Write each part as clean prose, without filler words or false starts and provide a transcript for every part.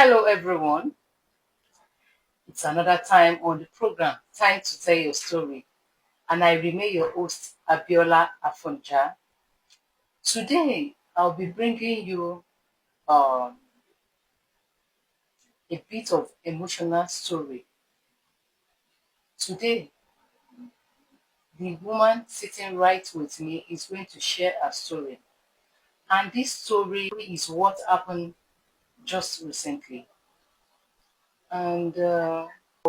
Hello, everyone. It's another time on the program, Time to Tell Your Story. And I remain your host, Abiola Afonja. Today, I'll be bringing you um, a bit of emotional story. Today, the woman sitting right with me is going to share her story. And this story is what happened just recently. And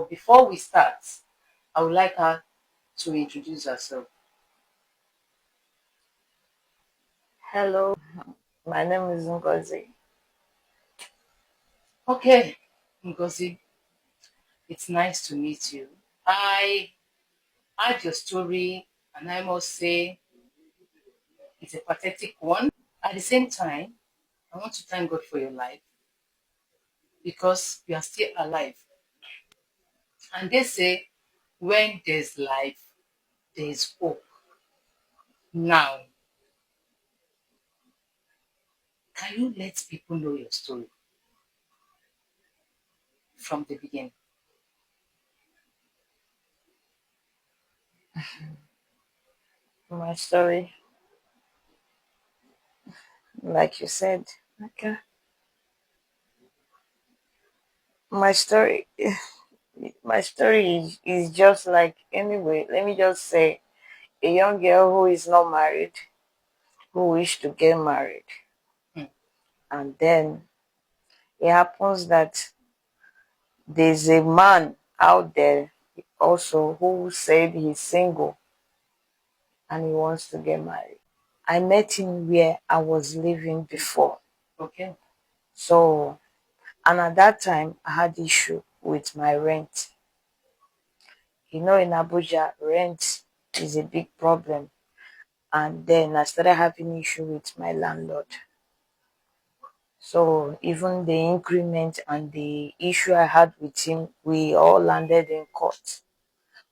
before we start, I would like her to introduce herself. Hello, my name is Ngozi. Okay, Ngozi, it's nice to meet you. I heard your story, and I must say it's a pathetic one. At the same time, I want to thank God for your life because you are still alive. And they say, when there's life, there's hope. Now, can you let people know your story from the beginning? My story, like you said, okay. My story, my story is just like anyway. Let me just say, a young girl who is not married, who wish to get married, Hmm. and then it happens that there's a man out there also who said he's single and he wants to get married. I met him where I was living before. Okay. So, and at that time, I had issue with my rent. In Abuja, rent is a big problem. And then I started having issue with my landlord. So even the increment and the issue I had with him, we all landed in court.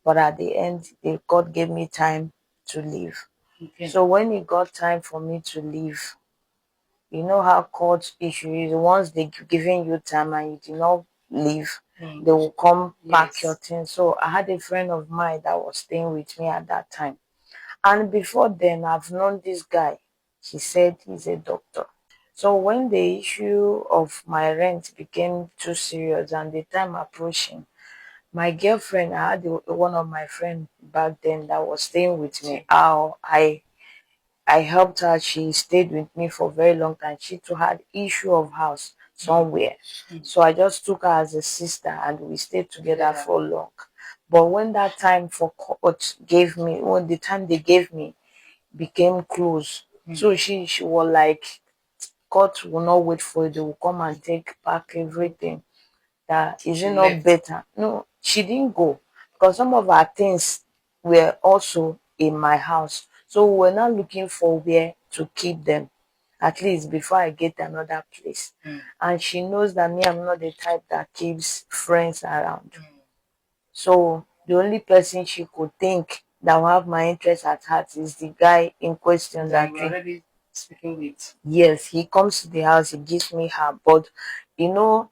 But at the end, the court gave me time to leave. Okay. So when it got time for me to leave, you know how court issue is. Once they giving you time and you did not leave, they will come pack your Yes. things. So I had a friend of mine that was staying with me at that time. And before then, I've known this guy. He said he's a doctor. So when the issue of my rent became too serious and the time approaching, my girlfriend, I had one of my friends back then that was staying with me. How I helped her. She stayed with me for a very long time. She too had issue of house somewhere. So I just took her as a sister and we stayed together for long. But when that time for court gave me, when the time they gave me became close, so she was like, court will not wait for you. They will come and take back everything. That is it not better? No, she didn't go because some of our things were also in my house. So we were not looking for where to keep them, at least before I get another place. And she knows that me, I'm not the type that keeps friends around. So the only person she could think that will have my interest at heart is the guy in question that we're already speaking with. Yes, he comes to the house, he gives me her, but you know,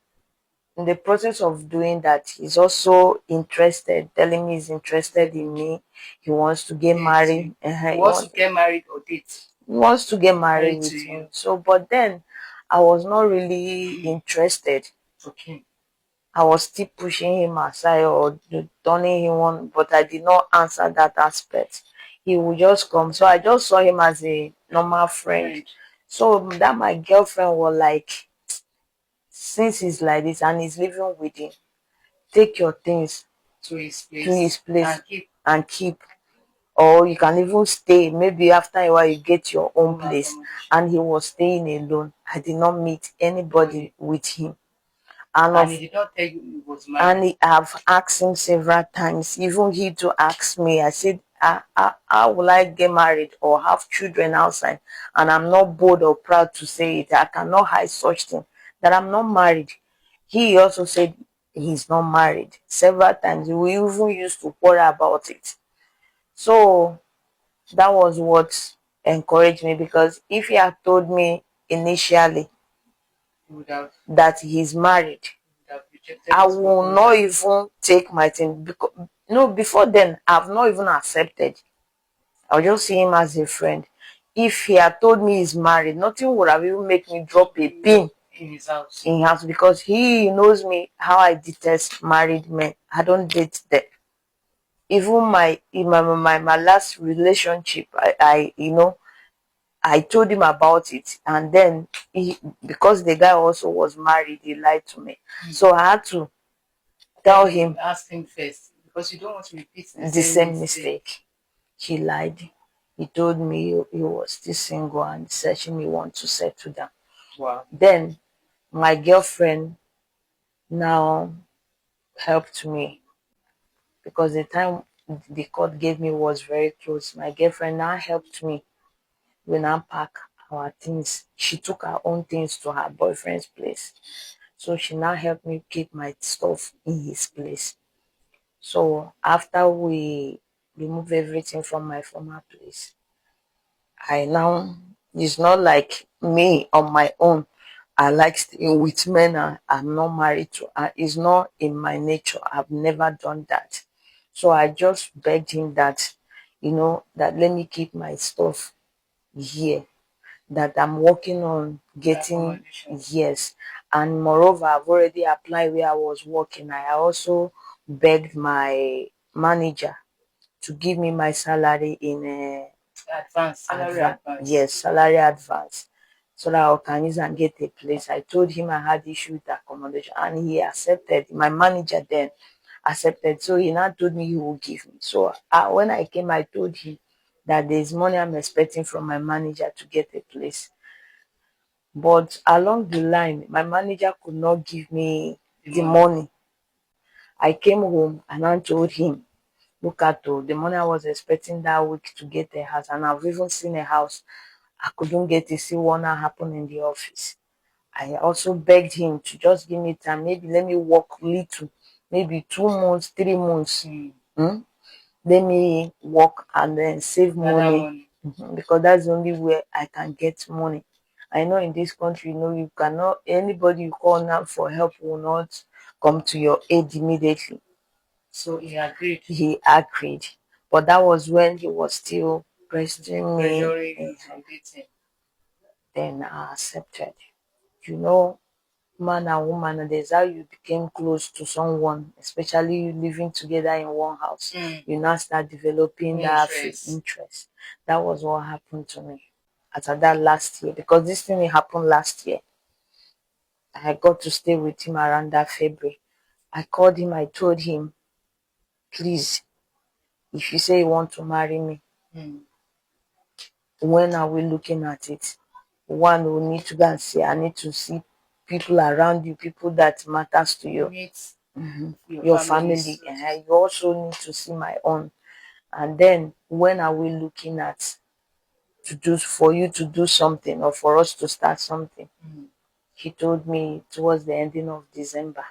in the process of doing that, he's also interested, telling me he's interested in me. He wants to get married. He wants to get married or date. He wants to get married Married with to me. you. So, but then I was not really interested. Okay. I was still pushing him aside or turning him on, but I did not answer that aspect. He would just come. So I just saw him as a normal friend. So that my girlfriend was like, since he's like this and he's living with him, take your things to his place and keep. and keep. Or you can even stay. Maybe after a while you get your own place. And he was staying alone. I did not meet anybody with him. And he did not tell you he was married. I've asked him several times. Even he to ask me. I said, how will I get married or have children outside? And I'm not bold or proud to say it. I cannot hide such thing that I'm not married. He also said he's not married several times. We even used to quarrel about it. So that was what encouraged me, because if he had told me initially that he's married, would have rejected I his will not proposal. even take my thing because no, before then I've not even accepted. I'll just see him as a friend. If he had told me he's married, nothing would have even make me drop a pin In his house. in house because he knows me how I detest married men. I don't date them. Even my last relationship, I I told him about it, and then because the guy also was married, he lied to me. So I had to tell him, ask him first because you don't want to repeat the same mistake. He lied. He told me he was still single and said he want to settle down. Wow. Then my girlfriend now helped me because the time the court gave me was very close. My girlfriend now helped me. We now pack our things. She took her own things to her boyfriend's place. So she now helped me keep my stuff in his place. So after we remove everything from my former place, I now, it's not like me on my own. I like staying with men I'm not married to. It's not in my nature. I've never done that. So I just begged him that, that let me keep my stuff here, that I'm working on getting, yes. And moreover, I've already applied where I was working. I also begged my manager to give me my salary in advance. Yes, salary advance, so that I can use and get a place. I told him I had issue with accommodation, and he accepted. My manager then accepted, so he now told me he will give me. So when I came, I told him that there's money I'm expecting from my manager to get a place. But along the line, my manager could not give me the money. I came home and I told him, look at the money I was expecting that week to get a house, and I've even seen a house. I couldn't get to see what happened in the office. I also begged him to just give me time, maybe let me work little, maybe 2 months, 3 months. Let me work and then save money. Because that's the only way I can get money. I know in this country, you cannot, anybody you call now for help will not come to your aid immediately. So he agreed. He agreed. But that was when he was still pressuring me. Then I accepted. Man and woman, there's how you became close to someone, especially you living together in one house. You now start developing that interest. That was what happened to me after that last year, because this thing happened last year. I got to stay with him around that February. I called him, I told him, please, if you say you want to marry me, when are we looking at it? One, we need to go and see. I need to see people around you, people that matters to you. Your family. You also need to see my own. And then when are we looking at for you to do something or for us to start something? He told me towards the ending of December.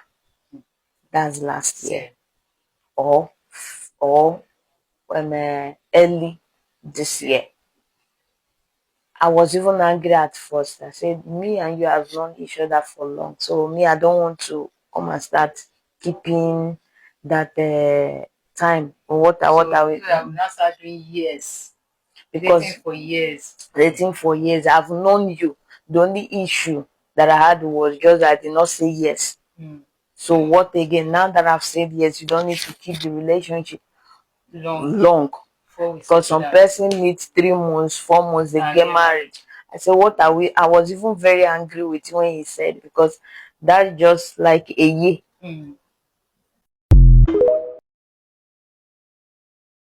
That's last year. Or early this year. I was even angry at first. I said, me and you have known each other for long. So me, I don't want to come and start keeping that time. What are we? I will not start doing years. Because dating for years. I've known you. The only issue that I had was just that I did not say yes. So what again? Now that I've said yes, you don't need to keep the relationship long. Because some person needs 3 months, 4 months, they get married. I said, what are we? I was even very angry with him when he said, because that's just like a year.